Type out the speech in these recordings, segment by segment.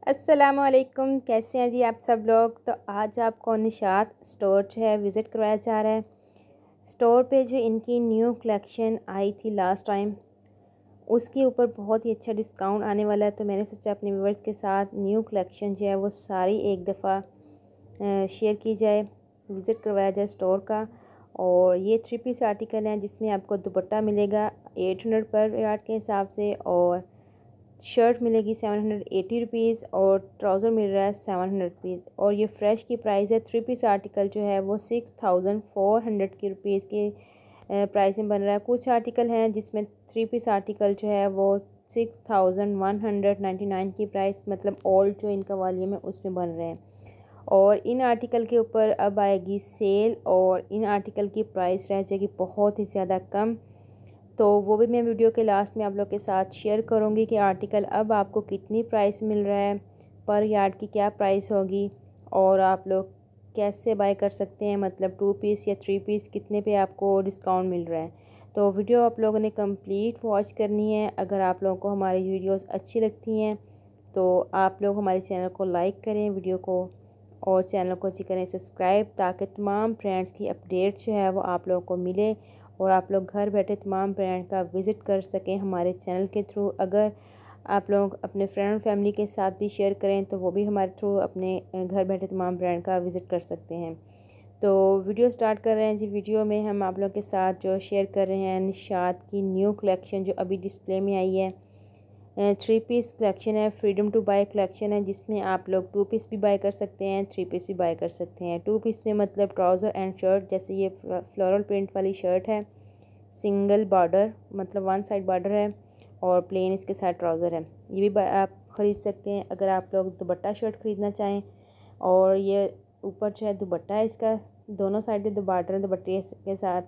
अस्सलामुअलैकुम, कैसे हैं जी आप सब लोग। तो आज आपको निशात स्टोर जो है विज़िट करवाया जा रहा है। स्टोर पे जो इनकी न्यू कलेक्शन आई थी लास्ट टाइम, उसके ऊपर बहुत ही अच्छा डिस्काउंट आने वाला है। तो मैंने सोचा अपने व्यूअर्स के साथ न्यू कलेक्शन जो है वो सारी एक दफ़ा शेयर की जाए, विज़िट करवाया जाए स्टोर का। और ये 3 पीस आर्टिकल हैं जिसमें आपको दुपट्टा मिलेगा 800 पर यार्ड के हिसाब से, और शर्ट मिलेगी 780 रुपीज़, और ट्राउज़र मिल रहा है 700 रुपीज़। और ये फ़्रेश की प्राइस है। 3 पीस आर्टिकल जो है वो 6400 की रुपीज़ के प्राइस में बन रहा है। कुछ आर्टिकल हैं जिसमें 3 पीस आर्टिकल जो है वो 6199 की प्राइस, मतलब ओल्ड जो इनका वॉल्यूम है उसमें बन रहे हैं। और इन आर्टिकल के ऊपर अब आएगी सेल, और इन आर्टिकल की प्राइस रह जाएगी बहुत ही ज़्यादा कम। तो वो भी मैं वीडियो के लास्ट में आप लोग के साथ शेयर करूँगी कि आर्टिकल अब आपको कितनी प्राइस मिल रहा है, पर यार्ड की क्या प्राइस होगी, और आप लोग कैसे बाय कर सकते हैं, मतलब 2 पीस या 3 पीस कितने पे आपको डिस्काउंट मिल रहा है। तो वीडियो आप लोगों ने कंप्लीट वॉच करनी है। अगर आप लोगों को हमारी वीडियोस अच्छी लगती हैं तो आप लोग हमारे चैनल को लाइक करें वीडियो को, और चैनल को अच्छी करें सब्सक्राइब, ताकि तमाम ब्रांड्स की अपडेट जो है वो आप लोगों को मिले और आप लोग घर बैठे तमाम ब्रांड का विज़िट कर सकें हमारे चैनल के थ्रू। अगर आप लोग अपने फ्रेंड और फैमिली के साथ भी शेयर करें तो वो भी हमारे थ्रू अपने घर बैठे तमाम ब्रांड का विज़िट कर सकते हैं। तो वीडियो स्टार्ट कर रहे हैं जी। वीडियो में हम आप लोग के साथ जो शेयर कर रहे हैं निशात की न्यू कलेक्शन जो अभी डिस्प्ले में आई है। 3 पीस कलेक्शन है, फ्रीडम टू बाय कलेक्शन है, जिसमें आप लोग 2 पीस भी बाय कर सकते हैं, 3 पीस भी बाय कर सकते हैं। 2 पीस में मतलब ट्राउज़र एंड शर्ट, जैसे ये फ्लोरल प्रिंट वाली शर्ट है, सिंगल बॉर्डर मतलब 1 साइड बॉर्डर है, और प्लेन इसके साथ ट्राउज़र है। ये भी आप ख़रीद सकते हैं। अगर आप लोग दुपट्टा शर्ट ख़रीदना चाहें, और ये ऊपर जो है दुपट्टा है इसका, दोनों साइड पे बॉर्डर है दुपट्टे के साथ,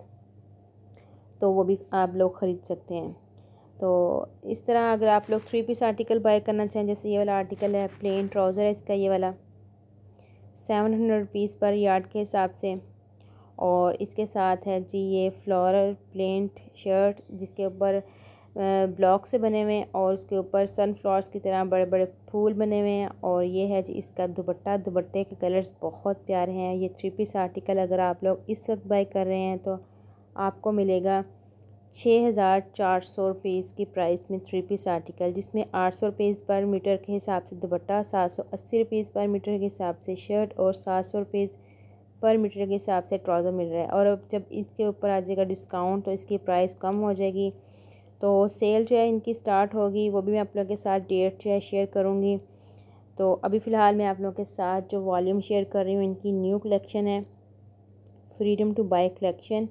तो वो भी आप लोग ख़रीद सकते हैं। तो इस तरह अगर आप लोग 3 पीस आर्टिकल बाय करना चाहें, जैसे ये वाला आर्टिकल है, प्लेन ट्राउज़र है इसका, ये वाला 700 रुपीज़ पर यार्ड के हिसाब से। और इसके साथ है जी ये फ्लोरल प्रिंट शर्ट, जिसके ऊपर ब्लॉक से बने हुए हैं, और उसके ऊपर सनफ्लावर्स की तरह बड़े बड़े फूल बने हुए हैं। और ये है जी इसका दुपट्टा। दुपट्टे के कलर्स बहुत प्यारे हैं। ये 3 पीस आर्टिकल अगर आप लोग इस वक्त बाय कर रहे हैं तो आपको मिलेगा 6400 रुपीज़ की प्राइस में 3 पीस आर्टिकल, जिसमें 800 रुपीज़ पर मीटर के हिसाब से दुपट्टा, 780 रुपीज़ पर मीटर के हिसाब से शर्ट, और 700 रुपीज़ पर मीटर के हिसाब से ट्राउज़र मिल रहा है। और अब जब इसके ऊपर आ जाएगा डिस्काउंट तो इसकी प्राइस कम हो जाएगी। तो सेल जो है इनकी स्टार्ट होगी, वो भी मैं आप लोगों के साथ डेट जो है शेयर करूँगी। तो अभी फ़िलहाल मैं आप लोगों के साथ जो वॉल्यूम शेयर कर रही हूँ, इनकी न्यू कलेक्शन है, फ्रीडम टू बाय कलेक्शन।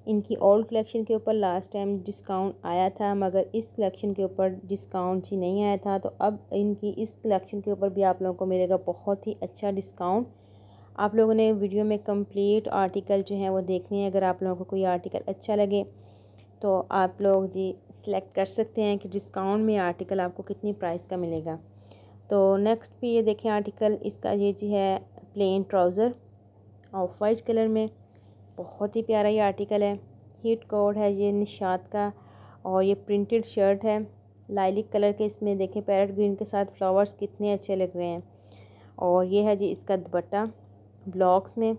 इनकी ओल्ड कलेक्शन के ऊपर लास्ट टाइम डिस्काउंट आया था, मगर इस कलेक्शन के ऊपर डिस्काउंट ही नहीं आया था। तो अब इनकी इस कलेक्शन के ऊपर भी आप लोगों को मिलेगा बहुत ही अच्छा डिस्काउंट। आप लोगों ने वीडियो में कंप्लीट आर्टिकल जो है वो देखने हैं। अगर आप लोगों को कोई आर्टिकल अच्छा लगे तो आप लोग जी सिलेक्ट कर सकते हैं कि डिस्काउंट में आर्टिकल आपको कितनी प्राइस का मिलेगा। तो नेक्स्ट भी ये देखें आर्टिकल, इसका ये जी है plane trouser of white colour में, बहुत ही प्यारा ये आर्टिकल है। हीट कोड है ये निशात का, और ये प्रिंटेड शर्ट है लाइलिक कलर के। इसमें देखें पैरेट ग्रीन के साथ फ्लावर्स कितने अच्छे लग रहे हैं। और ये है जी इसका दुपट्टा ब्लॉक्स में,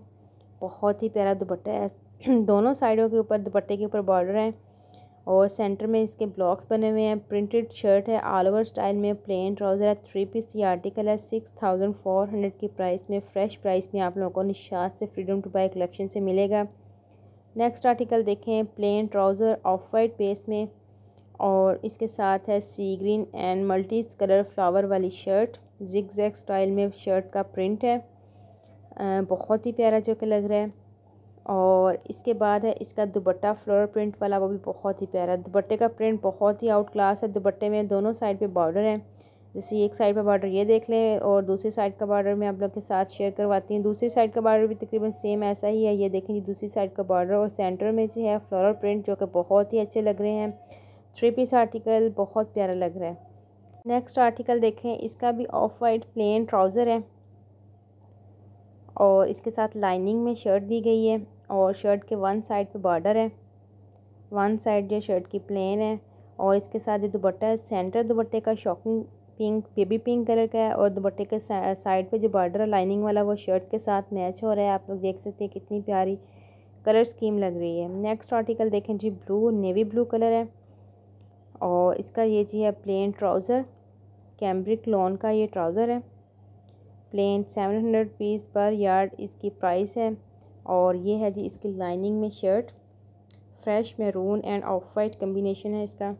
बहुत ही प्यारा दुपट्टा है। दोनों साइडों के ऊपर दुपट्टे के ऊपर बॉर्डर है, और सेंटर में इसके ब्लॉक्स बने हुए हैं। प्रिंटेड शर्ट है, ऑल ओवर स्टाइल में, प्लेन ट्राउज़र है, 3 पीस ये आर्टिकल है। 6400 की प्राइस में, फ्रेश प्राइस में आप लोगों को निशात से फ्रीडम टू बाय कलेक्शन से मिलेगा। नेक्स्ट आर्टिकल देखें, plain trouser of white base में, और इसके साथ है sea green and multi colour flower वाली शर्ट, जिग जैग स्टाइल में शर्ट का प्रिंट है, बहुत ही प्यारा जो कि लग रहा है। और इसके बाद है इसका दुपट्टा फ्लोरल प्रिंट वाला, वो भी बहुत ही प्यारा। दुपट्टे का प्रिंट बहुत ही आउट क्लास है। दुपट्टे में दोनों साइड पे बॉर्डर है, जैसे एक साइड पे बॉर्डर ये देख लें, और दूसरी साइड का बॉर्डर मैं आप लोग के साथ शेयर करवाती हूँ। दूसरी साइड का बॉर्डर भी तकरीबन सेम ऐसा ही है। ये देखें दूसरी साइड का बॉर्डर, और सेंटर में जो है फ्लोरल प्रिंट, जो कि बहुत ही अच्छे लग रहे हैं। 3 पीस आर्टिकल बहुत प्यारा लग रहा है। नेक्स्ट आर्टिकल देखें, इसका भी ऑफ वाइट प्लेन ट्राउज़र है, और इसके साथ लाइनिंग में शर्ट दी गई है, और शर्ट के 1 साइड पे बॉर्डर है, 1 साइड जो शर्ट की प्लेन है, और इसके साथ जो दुपट्टा है, सेंटर दुपट्टे का shocking pink baby pink colour का है और दुपट्टे के साइड पे जो बॉर्डर है लाइनिंग वाला वो शर्ट के साथ मैच हो रहा है। आप लोग देख सकते हैं कितनी प्यारी कलर स्कीम लग रही है। नेक्स्ट आर्टिकल देखें जी, ब्लू नेवी ब्लू कलर है और इसका ये जी है प्लेन ट्राउज़र, कैम्ब्रिक लॉन का ये ट्राउज़र है। प्लेन 700 रुपीज़ पर यार्ड इसकी प्राइस है। और ये है जी इसकी लाइनिंग में shirt, fresh maroon end of white combination है इसका।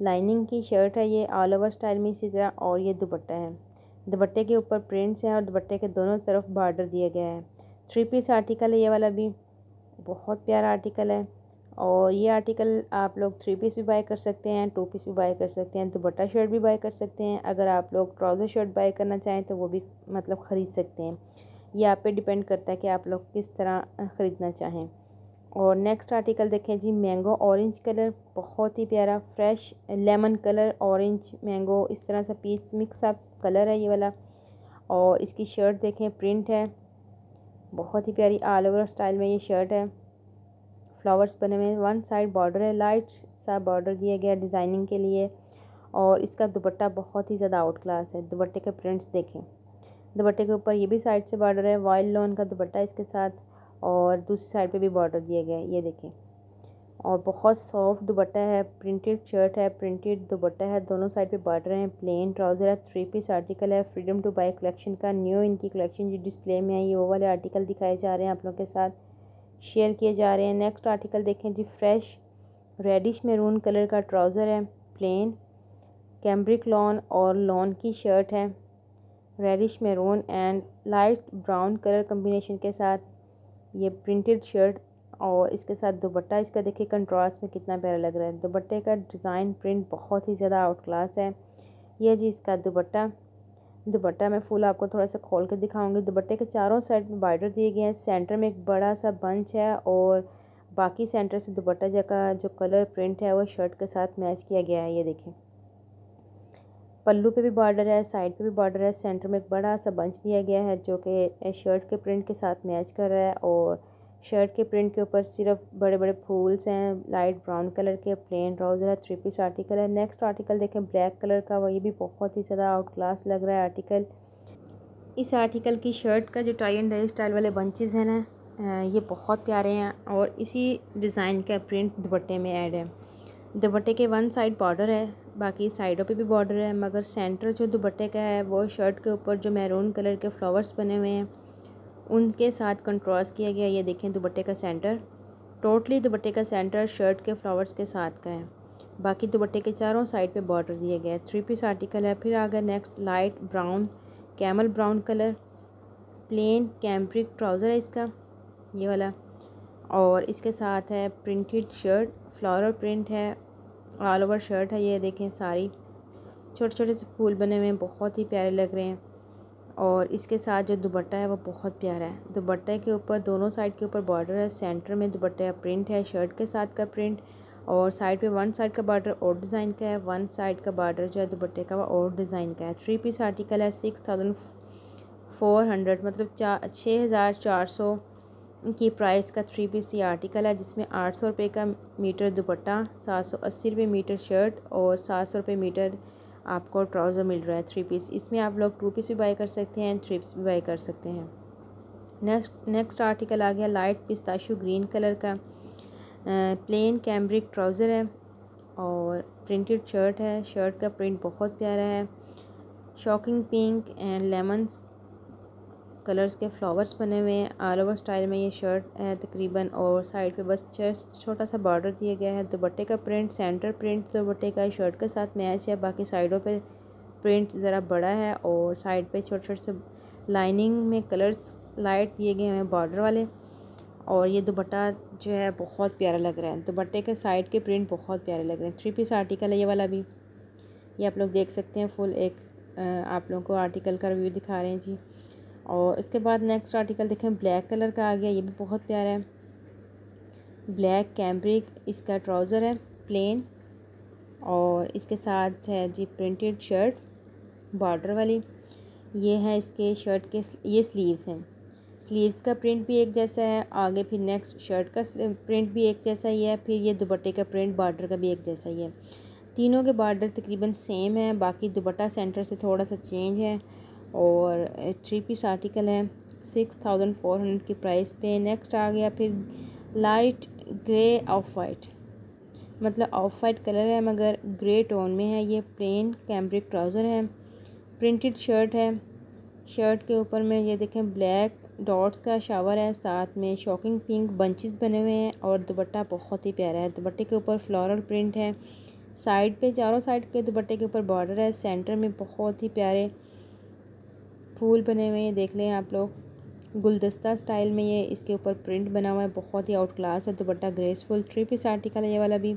लाइनिंग की शर्ट है ये, ऑल ओवर स्टाइल में इसी तरह। और ये दुपट्टा है, दुपट्टे के ऊपर प्रिंट्स हैं और दुपट्टे के दोनों तरफ बॉर्डर दिया गया है। 3 पीस आर्टिकल है ये वाला भी, बहुत प्यारा आर्टिकल है। और ये आर्टिकल आप लोग 3 पीस भी बाय कर सकते हैं, 2 पीस भी बाय कर सकते हैं, दुपट्टा शर्ट भी बाय कर सकते हैं। अगर आप लोग ट्राउज़र शर्ट बाय करना चाहें तो वो भी मतलब ख़रीद सकते हैं। ये आप पे डिपेंड करता है कि आप लोग किस तरह ख़रीदना चाहें। और नेक्स्ट आर्टिकल देखें जी, मैंगो ऑरेंज कलर, बहुत ही प्यारा fresh lemon colour, orange mango इस तरह से पीच मिक्स अप कलर है ये वाला। और इसकी शर्ट देखें, प्रिंट है, बहुत ही प्यारी ऑल ओवर स्टाइल में ये शर्ट है। फ्लावर्स बने हुए हैं, वन साइड बॉर्डर है, लाइट सा बॉर्डर दिया गया डिज़ाइनिंग के लिए। और इसका दुपट्टा बहुत ही ज़्यादा आउट क्लास है। दुपट्टे के प्रिंट्स देखें, दुपट्टे के ऊपर ये भी साइड से बॉर्डर है, वाइल्ड लॉन का दुपट्टा इसके साथ, और दूसरी साइड पे भी बॉर्डर दिया गया है, ये देखें। और बहुत सॉफ्ट दुपट्टा है, प्रिंटेड शर्ट है, प्रिंटेड दुपट्टा है, दोनों साइड पे बॉर्डर है, प्लेन ट्राउज़र है, 3 पीस आर्टिकल है। फ्रीडम टू बाय कलेक्शन का न्यू इनकी कलेक्शन जो डिस्प्ले में है, ये वो वाले आर्टिकल दिखाए जा रहे हैं, आप लोगों के साथ शेयर किए जा रहे हैं। नेक्स्ट आर्टिकल देखें जी, फ्रेश रेडिश मैरून कलर का ट्राउज़र है, प्लेन कैम्ब्रिक लॉन और लॉन की शर्ट है, reddish maroon and light brown colour combination के साथ ये प्रिंटेड शर्ट। और इसके साथ दुपट्टा इसका देखिए कंट्रास्ट में कितना प्यारा लग रहा है। दुपट्टे का डिज़ाइन प्रिंट बहुत ही ज़्यादा आउट क्लास है। यह जी इसका दुपट्टा, दुपट्टा मैं फुल आपको थोड़ा सा खोल के दिखाऊंगी। दुपट्टे के चारों साइड में बॉर्डर दिए गए हैं, सेंटर में एक बड़ा सा बंच है और बाकी सेंटर से दुपट्टा का जो कलर प्रिंट है वो शर्ट के साथ मैच किया गया है। ये देखें, पल्लू पे भी बॉर्डर है, साइड पे भी बॉर्डर है, सेंटर में एक बड़ा सा बंच दिया गया है जो कि शर्ट के प्रिंट के साथ मैच कर रहा है। और शर्ट के प्रिंट के ऊपर सिर्फ बड़े बड़े फूल्स हैं, लाइट ब्राउन कलर के, प्लेन ट्राउज़र है, 3 पीस आर्टिकल है। नेक्स्ट आर्टिकल देखें, ब्लैक कलर का, वो ये भी बहुत ही ज़्यादा आउट क्लास लग रहा है आर्टिकल। इस आर्टिकल की शर्ट का जो टाई एंड डाई स्टाइल वाले बंचेस हैं ना, ये बहुत प्यारे हैं और इसी डिज़ाइन का प्रिंट दुपट्टे में ऐड है। दुपट्टे के वन साइड बॉर्डर है, बाकी साइडों पे भी बॉर्डर है, मगर सेंटर जो दुपट्टे का है वो शर्ट के ऊपर जो मैरून कलर के फ्लावर्स बने हुए हैं उनके साथ कंट्रास्ट किया गया। ये देखें दुपट्टे का सेंटर, टोटली दुपट्टे का सेंटर शर्ट के फ्लावर्स के साथ का है। बाकी दुपट्टे के चारों साइड पे बॉर्डर दिया गया है। 3 पीस आर्टिकल है। फिर आ गया next, light brown camel brown colour, plain cambric trouser है इसका ये वाला। और इसके साथ है प्रिंटेड शर्ट, फ्लोरल प्रिंट है, ऑल ओवर शर्ट है। ये देखें सारी छोटे छोटे से फूल बने हुए हैं, बहुत ही प्यारे लग रहे हैं। और इसके साथ जो दुपट्टा है वो बहुत प्यारा है। दुपट्टे के ऊपर दोनों साइड के ऊपर बॉर्डर है, सेंटर में दुपट्टे का प्रिंट है, शर्ट के साथ का प्रिंट। और साइड पे वन साइड का बॉर्डर और डिज़ाइन का है, वन साइड का बॉर्डर जो है दुपट्टे का वो और डिज़ाइन का है। 3 पीस आर्टिकल है। 6400 मतलब 6400 की प्राइस का 3 पीस ये आर्टिकल है, जिसमें 800 रुपये का मीटर दुपट्टा, 780 रुपये मीटर शर्ट और 700 रुपये मीटर आपको ट्राउज़र मिल रहा है 3 पीस। इसमें आप लोग 2 पीस भी बाय कर सकते हैं, 3 पीस भी बाय कर सकते हैं। नेक्स्ट आर्टिकल आ गया, लाइट पिस्ताशियो ग्रीन कलर का, प्लेन कैम्ब्रिक ट्राउज़र है और प्रिंटेड शर्ट है। शर्ट का प्रिंट बहुत प्यारा है, shocking pink and lemons colours के फ्लावर्स बने हुए हैं। ऑल ओवर स्टाइल में ये शर्ट है तकरीबन, और साइड पे बस छोटा सा बॉर्डर दिया गया है। दुपट्टे का प्रिंट, सेंटर प्रिंट दुपट्टे का शर्ट के साथ मैच है, बाकी साइडों पे प्रिंट ज़रा बड़ा है और साइड पे छोटे छोटे से लाइनिंग में कलर्स लाइट दिए गए हैं बॉर्डर वाले। और ये दुपट्टा जो है बहुत प्यारा लग रहा है, दुपट्टे के साइड के प्रिंट बहुत प्यारे लग रहे हैं। 3 पीस आर्टिकल है ये वाला भी, ये आप लोग देख सकते हैं। फुल एक आप लोगों को आर्टिकल का रिव्यू दिखा रहे हैं जी। और इसके बाद नेक्स्ट आर्टिकल देखें, ब्लैक कलर का आ गया, ये भी बहुत प्यारा है। ब्लैक कैम्ब्रिक इसका ट्राउज़र है प्लेन, और इसके साथ है जी प्रिंटेड शर्ट बॉर्डर वाली। ये है इसके शर्ट के ये स्लीव्स हैं, स्लीव्स का प्रिंट भी एक जैसा है, आगे फिर नेक्स्ट शर्ट का प्रिंट भी एक जैसा ही है, फिर ये दुपट्टे का प्रिंट बॉर्डर का भी एक जैसा ही है। तीनों के बॉर्डर तकरीबन सेम है, बाकी दुपट्टा सेंटर से थोड़ा सा चेंज है। और 3 पीस आर्टिकल है 6400 की प्राइस पे। नेक्स्ट आ गया फिर लाइट ग्रे ऑफ वाइट, मतलब ऑफ वाइट कलर है मगर ग्रे टोन में है। ये प्लेन कैम्ब्रिक ट्राउज़र है, प्रिंटेड शर्ट है। शर्ट के ऊपर में ये देखें ब्लैक डॉट्स का शावर है, साथ में शॉकिंग पिंक बंचेस बने हुए हैं और दुपट्टा बहुत ही प्यारा है। दुपट्टे के ऊपर फ्लोरल प्रिंट है, साइड पे चारों साइड के दुपट्टे के ऊपर बॉर्डर है, सेंटर में बहुत ही प्यारे फूल बने हुए हैं। देख लें आप लोग, गुलदस्ता स्टाइल में ये इसके ऊपर प्रिंट बना हुआ है, बहुत ही आउट क्लास है। दुपट्टा ग्रेसफुल 3 पीस आर्टिकल है ये वाला भी।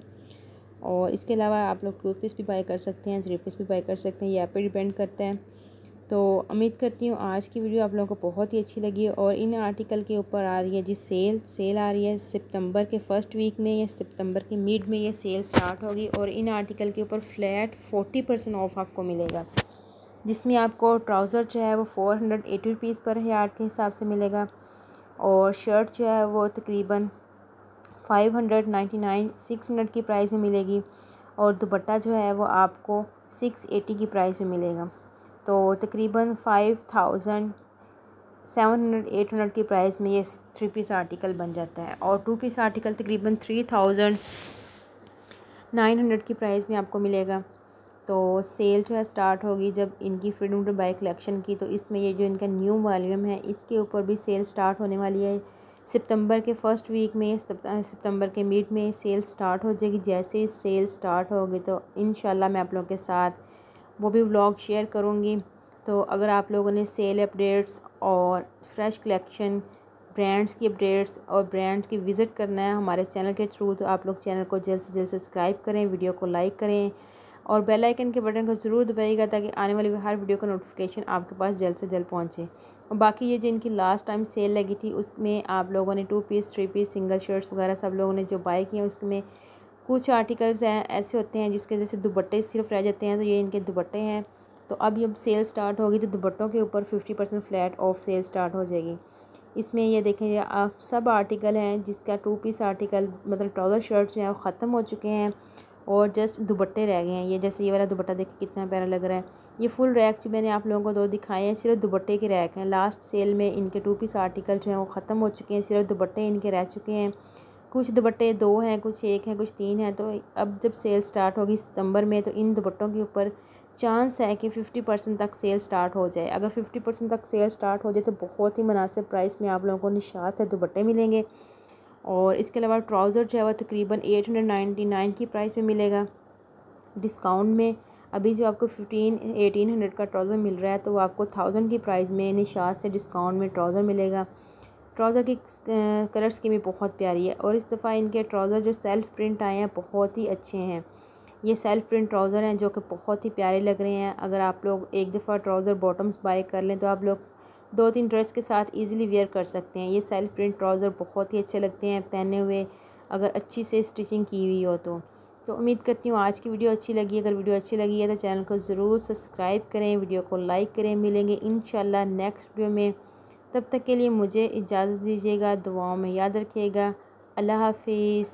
और इसके अलावा आप लोग 2 पीस भी बाय कर सकते हैं, 3 पीस भी बाय कर सकते हैं, ये आप पे डिपेंड करता है। तो उम्मीद करती हूँ आज की वीडियो आप लोगों को बहुत ही अच्छी लगी है। और इन आर्टिकल के ऊपर आ रही है जी सेल आ रही है सितंबर के फर्स्ट वीक में या सितंबर के मिड में ये सेल स्टार्ट होगी। और इन आर्टिकल के ऊपर फ्लैट 40% ऑफ आपको मिलेगा, जिसमें आपको ट्राउज़र जो है वो 480 रुपीज़ पर यार्ड के हिसाब से मिलेगा। और शर्ट जो है वो तकरीबन 599 600 की प्राइस में मिलेगी। और दुपट्टा जो है वो आपको 680 की प्राइस में मिलेगा। तो तकरीबन 5700-800 की प्राइस में ये 3 पीस आर्टिकल बन जाता है। और 2 पीस आर्टिकल तकरीबन 3900 की प्राइस में आपको मिलेगा। तो सेल जो है स्टार्ट होगी जब इनकी फ्रीडम टू बाय कलेक्शन की, तो इसमें ये जो इनका न्यू वॉल्यूम है इसके ऊपर भी सेल स्टार्ट होने वाली है सितंबर के फर्स्ट वीक में। सितंबर के मिड में सेल स्टार्ट हो जाएगी। जैसे ही सेल स्टार्ट होगी तो इंशाल्लाह मैं आप लोगों के साथ वो भी व्लॉग शेयर करूँगी। तो अगर आप लोगों ने सेल अपडेट्स और फ्रेश कलेक्शन, ब्रांड्स की अपडेट्स और ब्रांड्स की विज़िट करना है हमारे चैनल के थ्रू, तो आप लोग चैनल को जल्द से जल्द सब्सक्राइब करें, वीडियो को लाइक करें और बेल आइकन के बटन को ज़रूर दबाइएगा ताकि आने वाली हर वीडियो का नोटिफिकेशन आपके पास जल्द से जल्द पहुँचे। और बाकी ये जो इनकी लास्ट टाइम सेल लगी थी उसमें आप लोगों ने 2 पीस 3 पीस सिंगल शर्ट्स वगैरह सब लोगों ने जो बाय किए उसमें कुछ आर्टिकल्स हैं ऐसे होते हैं जिसके जैसे दुपट्टे सिर्फ रह जाते हैं, तो ये इनके दुपट्टे हैं। तो अब जब सेल स्टार्ट होगी तो दुपट्टों के ऊपर 50% फ्लैट ऑफ सेल स्टार्ट हो जाएगी। इसमें ये देखें आप सब आर्टिकल हैं जिसका 2 पीस आर्टिकल मतलब ट्राउज़र शर्ट्स हैं वो ख़त्म हो चुके हैं और जस्ट दुपट्टे रह गए हैं। ये जैसे ये वाला दुपट्टा देखिए कितना प्यारा लग रहा है। ये फुल रैक जो मैंने आप लोगों को 2 दिखाए हैं सिर्फ दुपट्टे के रैक हैं। लास्ट सेल में इनके 2 पीस आर्टिकल जो हैं वो ख़त्म हो चुके हैं, सिर्फ दुपट्टे इनके रह चुके हैं। कुछ दुपट्टे 2 हैं, कुछ 1 हैं, कुछ 3 हैं। तो अब जब सेल स्टार्ट होगी सितंबर में तो इन दुपट्टों के ऊपर चांस है कि 50% तक सेल स्टार्ट हो जाए। अगर 50% तक सेल स्टार्ट हो जाए तो बहुत ही मुनासिब प्राइस में आप लोगों को निशात से दुपट्टे मिलेंगे। और इसके अलावा ट्राउज़र जो है वो तकरीबन 899 की प्राइस में मिलेगा डिस्काउंट में। अभी जो आपको 1800 का ट्राउज़र मिल रहा है तो वो आपको 1000 की प्राइस में निशात से डिस्काउंट में ट्राउज़र मिलेगा। ट्राउज़र की कलर स्कीम भी बहुत प्यारी है। और इस दफ़ा इनके ट्राउज़र जो सेल्फ़ प्रिंट आए हैं बहुत ही अच्छे हैं। ये सेल्फ़ प्रिंट ट्राउज़र हैं जो कि बहुत ही प्यारे लग रहे हैं। अगर आप लोग एक दफ़ा ट्राउज़र बॉटम्स बाय कर लें तो आप लोग 2-3 ड्रेस के साथ इजीली वेयर कर सकते हैं। ये सेल्फ़ प्रिंट ट्राउज़र बहुत ही अच्छे लगते हैं पहने हुए, अगर अच्छी से स्टिचिंग की हुई हो तो उम्मीद करती हूँ आज की वीडियो अच्छी लगी। अगर वीडियो अच्छी लगी है तो चैनल को ज़रूर सब्सक्राइब करें, वीडियो को लाइक करें। मिलेंगे इंशाल्लाह नेक्स्ट वीडियो में, तब तक के लिए मुझे इजाज़त दीजिएगा। दुआओं में याद रखिएगा। अल्लाह हाफिज़।